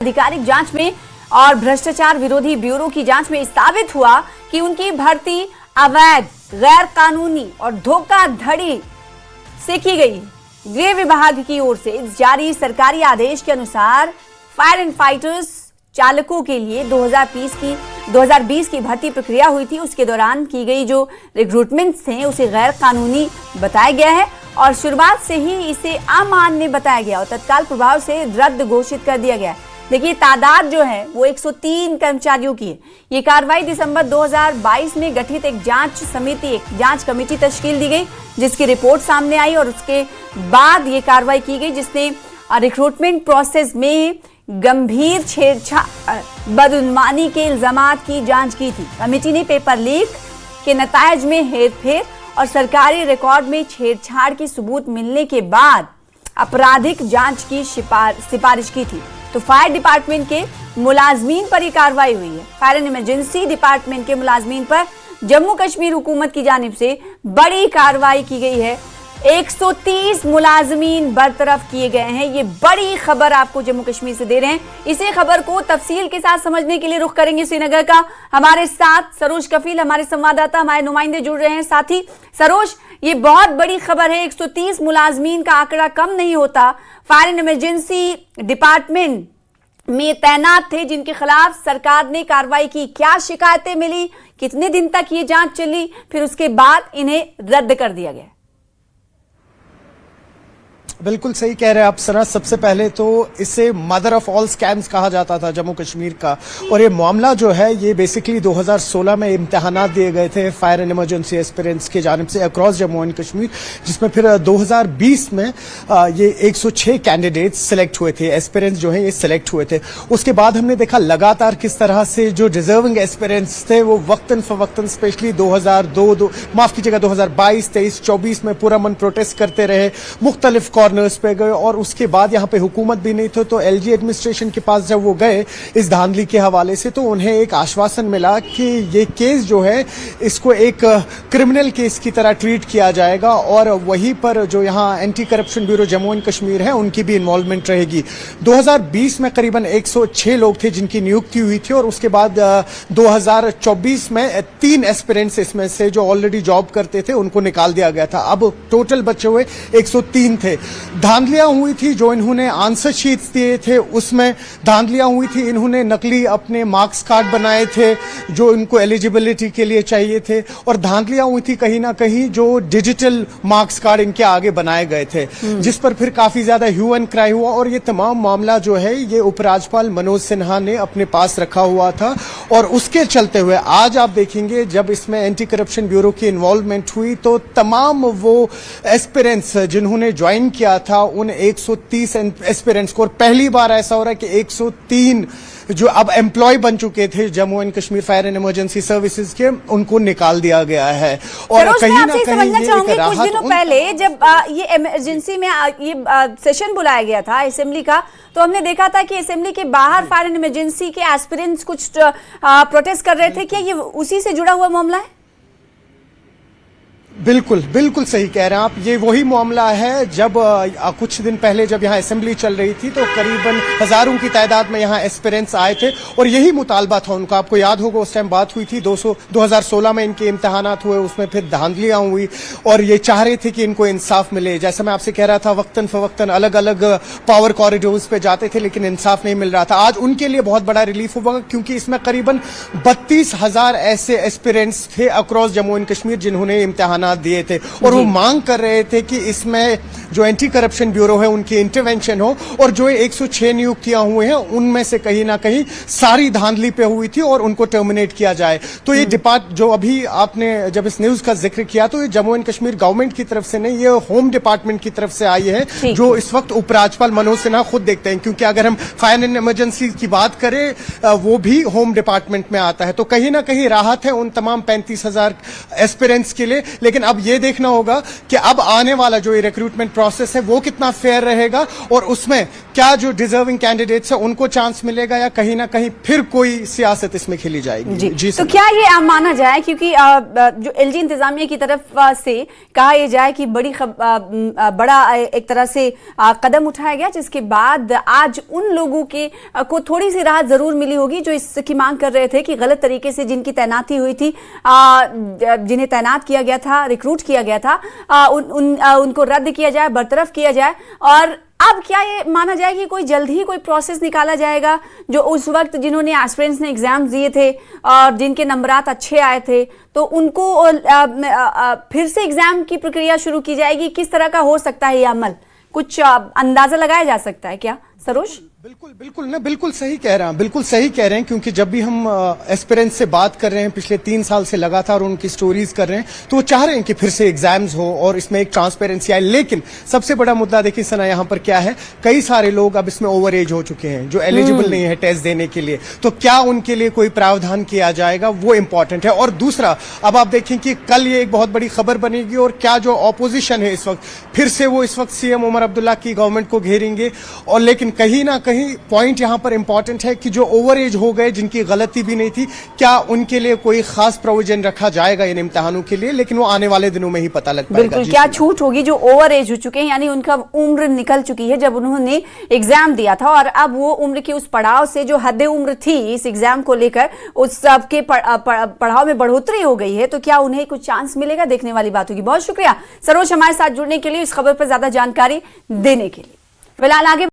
आधिकारिक जांच में और भ्रष्टाचार विरोधी ब्यूरो की जांच में साबित हुआ कि उनकी भर्ती अवैध, गैर कानूनी और धोखाधड़ी से की गई। गृह विभाग की ओर से जारी सरकारी आदेश के अनुसार फायर एंड फाइटर्स चालकों के लिए 2020 की भर्ती प्रक्रिया हुई थी। उसके दौरान की गई जो रिक्रूटमेंट थे उसे गैर कानूनी बताया गया है और शुरुआत से ही इसे अमान्य बताया गया और तत्काल प्रभाव से रद्द घोषित कर दिया गया। देखिए, तादाद जो है वो 103 कर्मचारियों की है। ये कार्रवाई दिसंबर 2022 में गठित एक जांच कमेटी तश्कील दी गई, जिसकी रिपोर्ट सामने आई और उसके बाद ये कार्रवाई की गई, जिसने रिक्रूटमेंट प्रोसेस में गंभीर छेड़छाड़, बदउन्मानी के इल्जामात की जांच की थी। कमेटी ने पेपर लीक के नतायज में हेरफेर और सरकारी रिकॉर्ड में छेड़छाड़ की सबूत मिलने के बाद आपराधिक जांच की सिफारिश की थी। तो फायर डिपार्टमेंट के मुलाजमीन पर यह कार्रवाई हुई है। फायर एंड इमरजेंसी डिपार्टमेंट के मुलाजमीन पर जम्मू कश्मीर हुकूमत की जानिब से बड़ी कार्रवाई की गई है। 130 मुलाजमीन बरतरफ किए गए हैं। ये बड़ी खबर आपको जम्मू कश्मीर से दे रहे हैं। इसी खबर को तफसील के साथ समझने के लिए रुख करेंगे श्रीनगर का। हमारे साथ सरोज कफील, हमारे संवाददाता, हमारे नुमाइंदे जुड़ रहे हैं। साथ ही सरोज, ये बहुत बड़ी खबर है। 130 मुलाजमीन का आंकड़ा कम नहीं होता। फायर एंड इमरजेंसी डिपार्टमेंट में तैनात थे जिनके खिलाफ सरकार ने कार्रवाई की। क्या शिकायतें मिली, कितने दिन तक ये जांच चली, फिर उसके बाद इन्हें रद्द कर दिया गया? बिल्कुल सही कह रहे हैं आप सना। सबसे पहले तो इसे मदर ऑफ ऑल स्कैम्स कहा जाता था जम्मू कश्मीर का, और ये मामला जो है ये बेसिकली 2016 में इम्तिहानात दिए गए थे फायर एंड इमरजेंसी एस्पिरेंट्स की जानिब से अक्रॉस जम्मू एंड कश्मीर, जिसमें फिर 2020 में ये 106 कैंडिडेट्स सिलेक्ट हुए थे, एस्पिरेंट्स जो है ये सिलेक्ट हुए थे। उसके बाद हमने देखा लगातार किस तरह से जो डिजर्विंग एस्पिरेंट्स थे वो वक्तन फवक्तन, स्पेशली 2022, 23, 24 में पूरा मन प्रोटेस्ट करते रहे, मुख्तलिफ कॉर्नर्स पे गए और उसके बाद यहाँ पे हुकूमत भी नहीं थी। तो एलजी एडमिनिस्ट्रेशन के पास जब वो गए इस धांधली के हवाले से, तो उन्हें एक आश्वासन मिला कि ये केस जो है इसको एक क्रिमिनल केस की तरह ट्रीट किया जाएगा और वहीं पर जो यहाँ anti corruption bureau Jammu and Kashmir है उनकी भी इन्वॉल्वमेंट रहेगी। 2020 में करीबन 106 लोग थे जिनकी नियुक्ति हुई थी और उसके बाद 2024 में 3 एस्पिरेंट्स इसमें से जो ऑलरेडी जॉब करते थे उनको निकाल दिया गया था। अब टोटल बचे हुए 103 थे। धांधलियां हुई थी, जो इन्होंने आंसर शीट्स दिए थे उसमें धांधलियां हुई थी। इन्होंने नकली अपने मार्क्स कार्ड बनाए थे जो इनको एलिजिबिलिटी के लिए चाहिए थे, और धांधलियां हुई थी कहीं ना कहीं जो डिजिटल मार्क्स कार्ड इनके आगे बनाए गए थे, जिस पर फिर काफी ज्यादा ह्यू एंड क्राई हुआ। और ये तमाम मामला जो है ये उपराज्यपाल मनोज सिन्हा ने अपने पास रखा हुआ था और उसके चलते हुए आज आप देखेंगे जब इसमें एंटी करप्शन ब्यूरो की इन्वॉल्वमेंट हुई तो तमाम वो एस्पिरेंट्स जिन्होंने ज्वाइन किया था उन 130 एस्पिरेंट्स को, और पहली बार ऐसा हो रहा है कि 103 जो अब एम्प्लॉय बन चुके थे Jammu and Kashmir fire and emergency services के, उनको निकाल दिया गया है। और कहीं ना कहीं ये एक राहत। कुछ दिनों पहले जब ये इमरजेंसी में ये सेशन बुलाया गया था असेंबली का, तो हमने देखा था कि असेंबली के बाहर फायर एंड इमरजेंसी के एस्पिरेंट्स कुछ प्रोटेस्ट कर रहे थे। क्या ये उसी से जुड़ा हुआ मामला है? बिल्कुल बिल्कुल सही कह रहे हैं आप। ये वही मामला है जब कुछ दिन पहले जब यहाँ असेंबली चल रही थी तो करीबन हजारों की तादाद में यहाँ एस्पिरेंट्स आए थे और यही मुतालबा था उनका। आपको याद होगा उस टाइम बात हुई थी 2016 में इनके इम्तिहानात हुए, उसमें फिर धांधलियां हुई और ये चाह रहे थे कि इनको इंसाफ मिले। जैसा मैं आपसे कह रहा था, वक्तन फवक्तन अलग अलग पावर कॉरिडोर्स पे जाते थे लेकिन इंसाफ नहीं मिल रहा था। आज उनके लिए बहुत बड़ा रिलीफ होगा क्योंकि इसमें करीबन 32,000 ऐसे एस्पिरेंट्स थे अक्रॉस जम्मू एंड कश्मीर जिन्होंने इम्तिहान दिए थे और वो मांग कर रहे थे कि इसमें जो एंटी करप्शन ब्यूरो है उनकी इंटरवेंशन हो और जो 106 नियुक्तियां हुए हैं उनमें से कहीं ना कहीं सारी धांधली पे हुई थी और उनको टर्मिनेट किया जाए। तो ये जो अभी आपने जब इस न्यूज का जिक्र किया तो ये जम्मू एंड कश्मीर गवर्नमेंट की तरफ से नहीं, ये होम डिपार्टमेंट की तरफ से आई है जो इस वक्त उपराज्यपाल मनोज सिन्हा खुद देखते हैं। क्योंकि अगर हम फायर एंड इमरजेंसी की बात करें वो भी होम डिपार्टमेंट में आता है, तो कहीं ना कहीं राहत है उन तमाम 35,000 एस्पिरेंट्स के लिए। लेकिन लेकिन अब ये देखना होगा कि अब आने वाला जो ये रिक्रूटमेंट प्रोसेस है वो कितना फेयर रहेगा और उसमें क्या जो डिजर्विंग कैंडिडेट्स है उनको चांस मिलेगा या कहीं ना कहीं फिर कोई सियासत इसमें खेली जाएगी। जी तो क्या ये माना जाए, क्योंकि जो एलजी इंतजामिया की तरफ से कहा यह जाए कि बड़ा एक तरह से कदम उठाया गया, जिसके बाद आज उन लोगों को थोड़ी सी राहत जरूर मिली होगी जो इसकी मांग कर रहे थे कि गलत तरीके से जिनकी तैनाती हुई थी, जिन्हें तैनात किया गया था, रिक्रूट किया गया था, उनको रद्द किया जाए, बरतरफ किया जाए। और अब क्या ये माना जाए कि कोई जल्द ही कोई प्रोसेस निकाला जाएगा जो उस वक्त जिन्होंने एस्पिरेंट्स ने एग्जाम दिए थे और जिनके नंबरात अच्छे आए थे तो उनको फिर से एग्जाम की प्रक्रिया शुरू की जाएगी? किस तरह का हो सकता है ये अमल? कुछ अंदाजा लगाया जा सकता है क्या सरोज? बिल्कुल सही कह रहे हैं, बिल्कुल सही कह रहे हैं, क्योंकि जब भी हम एस्पिरेंट्स से बात कर रहे हैं पिछले 3 साल से लगातार उनकी स्टोरीज कर रहे हैं तो वो चाह रहे हैं कि फिर से एग्जाम्स हो और इसमें एक ट्रांसपेरेंसी आए। लेकिन सबसे बड़ा मुद्दा देखिए सना यहाँ पर क्या है, कई सारे लोग अब इसमें ओवर एज हो चुके हैं जो एलिजिबल नहीं है टेस्ट देने के लिए, तो क्या उनके लिए कोई प्रावधान किया जाएगा वो इंपॉर्टेंट है। और दूसरा, अब आप देखें कि कल ये एक बहुत बड़ी खबर बनेगी और क्या जो ऑपोजिशन है इस वक्त फिर से वो इस वक्त सीएम उमर अब्दुल्ला की गवर्नमेंट को घेरेंगे। और लेकिन कहीं ना कहीं पॉइंट यहाँ पर इंपॉर्टेंट है कि जो ओवर एज हो गए जिनकी गलती भी नहीं थी, क्या उनके लिए कोई खास प्रोविजन रखा जाएगा इन इम्तिहानों के लिए? लेकिन वो आने वाले दिनों में ही पता लग पाएगा। बिल्कुल, क्या छूट होगी जो ओवर एज हो चुके हैं, यानी उनका उम्र निकल चुकी है जब उन्होंने एग्जाम दिया था, और अब वो उम्र की उस पड़ाव से जो हद उम्र थी इस एग्जाम को लेकर उस सबके पढ़ाव में बढ़ोतरी हो गई है, तो क्या उन्हें कुछ चांस मिलेगा? देखने वाली बात होगी। बहुत शुक्रिया सरोज हमारे साथ जुड़ने के लिए, इस खबर पर ज्यादा जानकारी देने के लिए। फिलहाल आगे